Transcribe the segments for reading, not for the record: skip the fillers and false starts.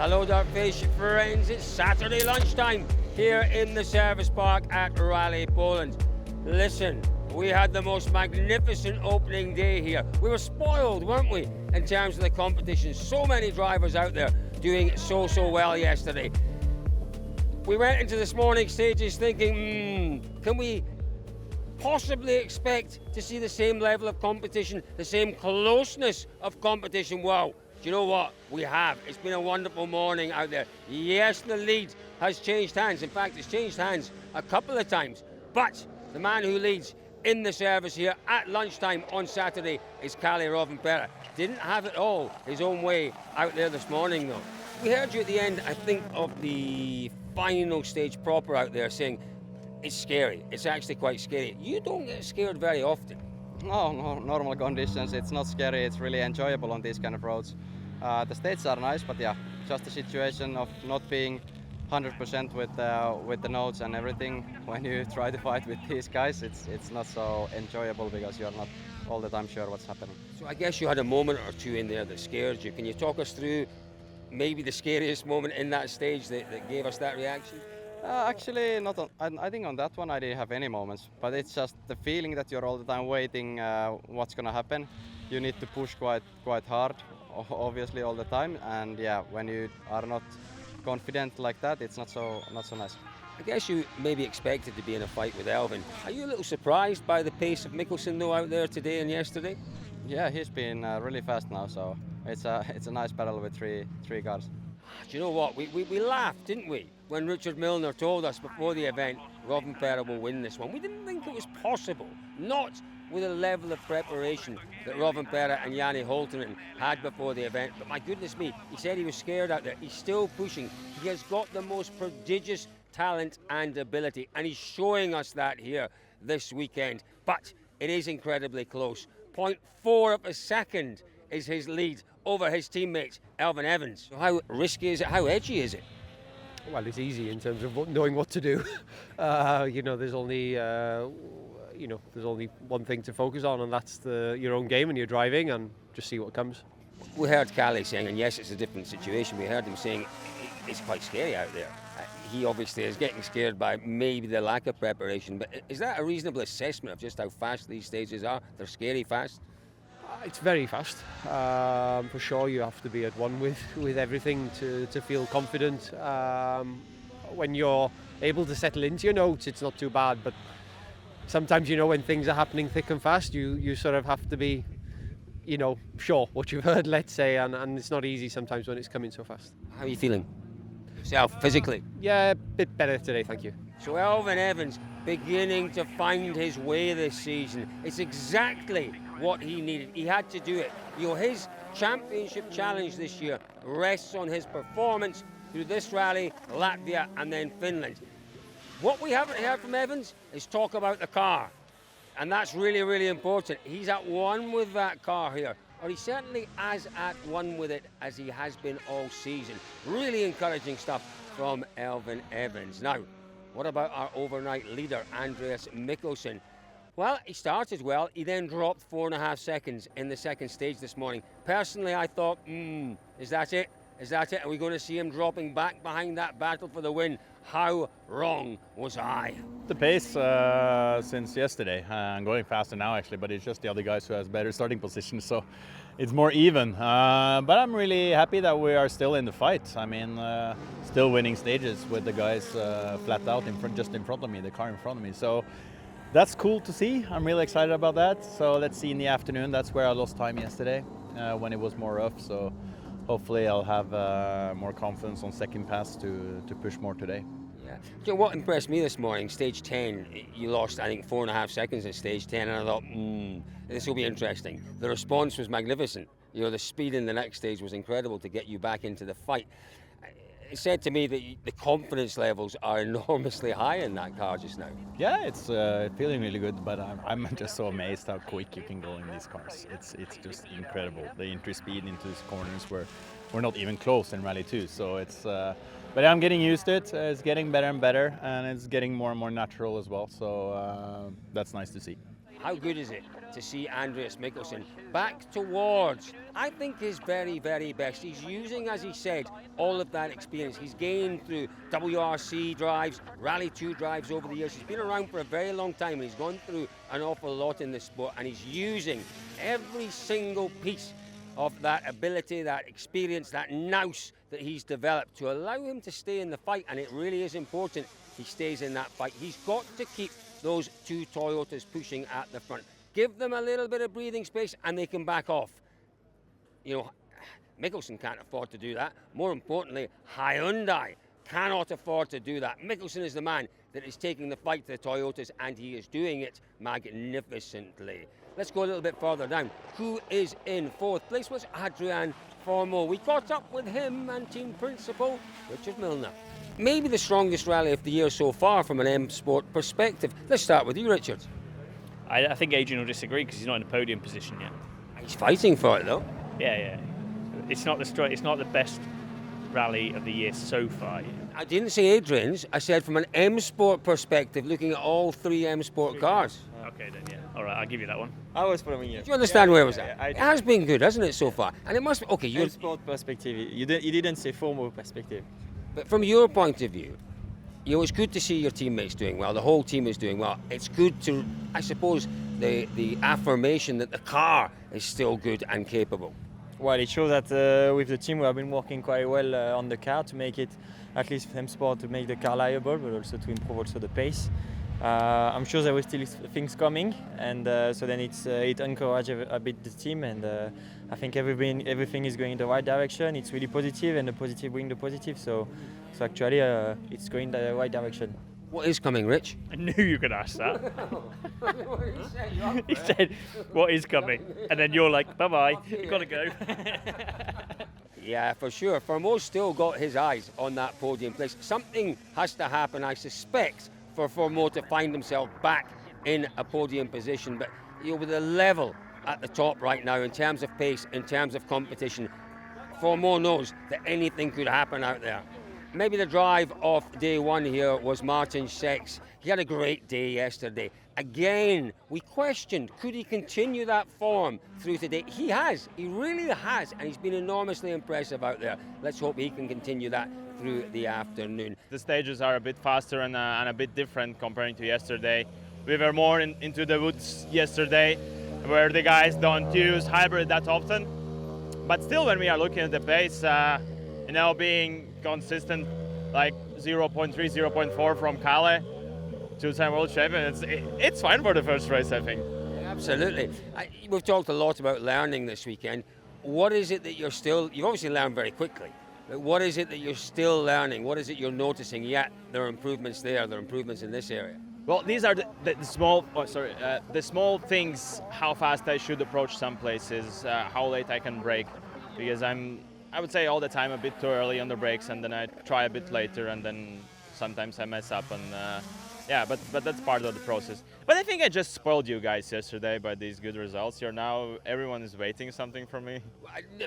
Hello there, fish friends. It's Saturday lunchtime here in the service park at Rally Poland. Listen, we had the most magnificent opening day here. We were spoiled, weren't we, in terms of the competition. So many drivers out there doing so well yesterday. We went into this morning's stages thinking, can we possibly expect to see the same level of competition, the same closeness of competition? Wow, do you know what? We have. It's been a wonderful morning out there. Yes, the lead has changed hands. In fact, it's changed hands a couple of times. But the man who leads in the service here at lunchtime on Saturday is Rovanperä. Didn't have it all his own way out there this morning, though. We heard you at the end, I think, of the final stage proper out there saying it's scary. It's actually quite scary. You don't get scared very often. No, normal conditions. It's not scary. It's really enjoyable on these kind of roads. The stages are nice, but yeah, just the situation of not being 100% with the notes and everything. When you try to fight with these guys, it's not so enjoyable because you're not all the time sure what's happening. So I guess you had a moment or two in there that scared you. Can you talk us through maybe the scariest moment in that stage that gave us that reaction? Actually, not on, I think on that one I didn't have any moments, but it's just the feeling that you're all the time waiting what's gonna happen. You need to push quite hard, obviously all the time, and yeah, when you are not confident like that, it's not so nice. I guess you maybe expected to be in a fight with Elvin. Are you a little surprised by the pace of Mikkelsen though out there today and yesterday? Yeah, he's been really fast now, so it's a nice battle with three cars. Do you know what? We laughed, didn't we, when Richard Milner told us before the event Rovanperä will win this one. We didn't think it was possible, not with the level of preparation that Rovanperä and Janne Holtonen had before the event. But my goodness me, he said he was scared out there. He's still pushing. He has got the most prodigious talent and ability, and he's showing us that here this weekend. But it is incredibly close. 0.4 of a second is his lead over his teammate, Elfyn Evans. So how risky is it? How edgy is it? Well, it's easy in terms of knowing what to do. There's only one thing to focus on, and that's your own game and your driving, and just see what comes. We heard Kalle saying, and yes, it's a different situation. We heard him saying it's quite scary out there. He obviously is getting scared by maybe the lack of preparation, but is that a reasonable assessment of just how fast these stages are? They're scary fast? It's very fast. For sure, you have to be at one with everything to feel confident. When you're able to settle into your notes, it's not too bad, but sometimes, when things are happening thick and fast, you sort of have to be, sure what you've heard, let's say, and it's not easy sometimes when it's coming so fast. How are you feeling yourself, physically? Yeah, a bit better today, thank you. So Elfyn Evans beginning to find his way this season. It's exactly what he needed. He had to do it. His championship challenge this year rests on his performance through this rally, Latvia, and then Finland. What we haven't heard from Evans is talk about the car. And that's really, really important. He's at one with that car here, or he's certainly as at one with it as he has been all season. Really encouraging stuff from Elfyn Evans. Now, what about our overnight leader, Andreas Mikkelsen? Well, he started well. He then dropped 4.5 seconds in the second stage this morning. Personally, I thought, is that it? Is that it? Are we going to see him dropping back behind that battle for the win? How wrong was I? The pace since yesterday. I'm going faster now actually, but it's just the other guys who has better starting positions, so it's more even. But I'm really happy that we are still in the fight. I mean, still winning stages with the guys flat out just in front of me, the car in front of me. So that's cool to see. I'm really excited about that. So let's see in the afternoon. That's where I lost time yesterday when it was more rough. So hopefully I'll have more confidence on second pass to push more today. Yeah. You know, what impressed me this morning, stage 10, you lost, I think, 4.5 seconds at stage 10, and I thought, this will be interesting. The response was magnificent. The speed in the next stage was incredible to get you back into the fight. It said to me that the confidence levels are enormously high in that car just now. Yeah, it's feeling really good, but I'm just so amazed how quick you can go in these cars. It's just incredible. The entry speed into these corners we're not even close in Rally 2, so it's. But I'm getting used to it. It's getting better and better, and it's getting more and more natural as well. So that's nice to see. how good is it to see Andreas Mikkelsen back towards, I think, his very, very best. He's using, as he said, all of that experience he's gained through WRC drives, Rally 2 drives over the years. He's been around for a very long time and he's gone through an awful lot in this sport, and he's using every single piece of that ability, that experience, that nous that he's developed to allow him to stay in the fight, and it really is important he stays in that fight. He's got to keep those two Toyotas pushing at the front. Give them a little bit of breathing space and they can back off. You know, Mikkelsen can't afford to do that. More importantly, Hyundai cannot afford to do that. Mikkelsen is the man that is taking the fight to the Toyotas, and he is doing it magnificently. Let's go a little bit further down. Who is in fourth place was Adrian Formeau. We caught up with him and team principal Richard Milner. Maybe the strongest rally of the year so far from an M Sport perspective. Let's start with you, Richard. I think Adrian will disagree because he's not in a podium position yet. He's fighting for it though. Yeah. It's not the best rally of the year so far. I didn't say Adrian's. I said from an M Sport perspective, looking at all three M Sport cars. Okay then, yeah. All right, I'll give you that one. I was following you. Do you understand where I was at? Yeah, it has been good, hasn't it, so far? And it must be okay. M Sport perspective. You didn't say formal perspective. But from your point of view, you know, it's good to see your teammates doing well. The whole team is doing well. It's good to, I suppose, the affirmation that the car is still good and capable. Well, it shows that with the team we have been working quite well on the car to make it, at least M Sport, to make the car liable, but also to improve also the pace. I'm sure there were still things coming, and so then it encourages a bit the team, and I think everything is going in the right direction. It's really positive, and the positive bring the positive. So actually, it's going in the right direction. What is coming, Rich? I knew you could ask that. He said, "What is coming?" And then you're like, "Bye-bye, you've got to go." Yeah, for sure. Formeau's still got his eyes on that podium place. Something has to happen, I suspect, for Formeau to find himself back in a podium position. But you know, with the level at the top right now in terms of pace, in terms of competition, Formeau knows that anything could happen out there. Maybe the drive of day one here was Mārtiņš Sesks. He had a great day yesterday. Again, we questioned, could he continue that form through today? He has, he really has, and he's been enormously impressive out there. Let's hope he can continue that through the afternoon. The stages are a bit faster and a bit different comparing to yesterday. We were more into the woods yesterday, where the guys don't use hybrid that often. But still, when we are looking at the pace, being consistent, like 0.3, 0.4 from Kalle, two-time world champion, it's fine for the first race, I think. Absolutely. We've talked a lot about learning this weekend. What is it that you've obviously learned very quickly, but what is it that you're still learning? What is it you're noticing? Yet there are improvements there are improvements in this area. Well, these are the small things, how fast I should approach some places, how late I can brake, because I would say all the time a bit too early on the brakes, and then I try a bit later, and then sometimes I mess up, and but that's part of the process. But I think I just spoiled you guys yesterday by these good results. Everyone is waiting something from me.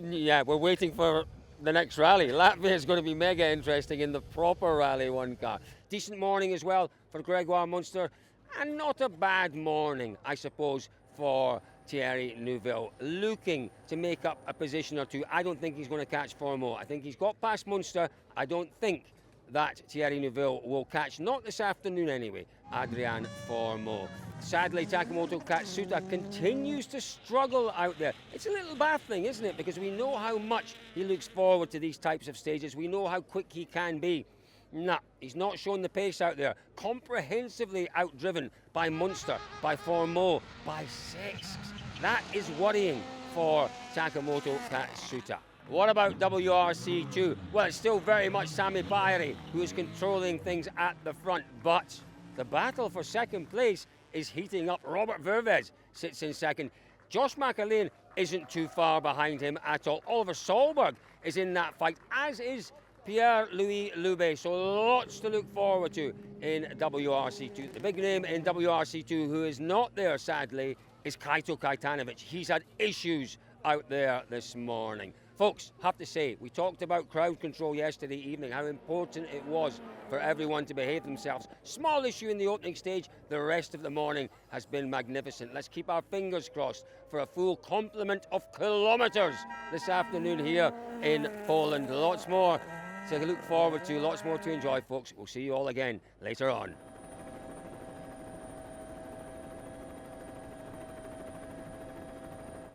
Yeah, we're waiting for the next rally. Latvia is going to be mega interesting in the proper Rally 1 car. Decent morning as well for Grégoire Munster, and not a bad morning, I suppose, for Thierry Neuville, looking to make up a position or two. I don't think he's going to catch Formeau. I think he's got past Munster. I don't think that Thierry Neuville will catch, not this afternoon anyway, Adrian Formeau. Sadly, Takamoto Katsuta continues to struggle out there. It's a little baffling, isn't it? Because we know how much he looks forward to these types of stages. We know how quick he can be. Nah, he's not shown the pace out there. Comprehensively outdriven by Munster, by Formeau, by Sesks. That is worrying for Takamoto Katsuta. What about WRC 2? Well, it's still very much Sami Päivärinta who is controlling things at the front, but the battle for second place is heating up. Robert Vervez sits in second. Josh McAleen isn't too far behind him at all. Oliver Solberg is in that fight, as is Pierre-Louis Loubet, so lots to look forward to in WRC2. The big name in WRC2 who is not there, sadly, is Kaito Kaitanovic. He's had issues out there this morning. Folks, have to say, we talked about crowd control yesterday evening, how important it was for everyone to behave themselves. Small issue in the opening stage, the rest of the morning has been magnificent. Let's keep our fingers crossed for a full complement of kilometres this afternoon here in Poland. Lots more to look forward to, lots more to enjoy, folks. We'll see you all again later on.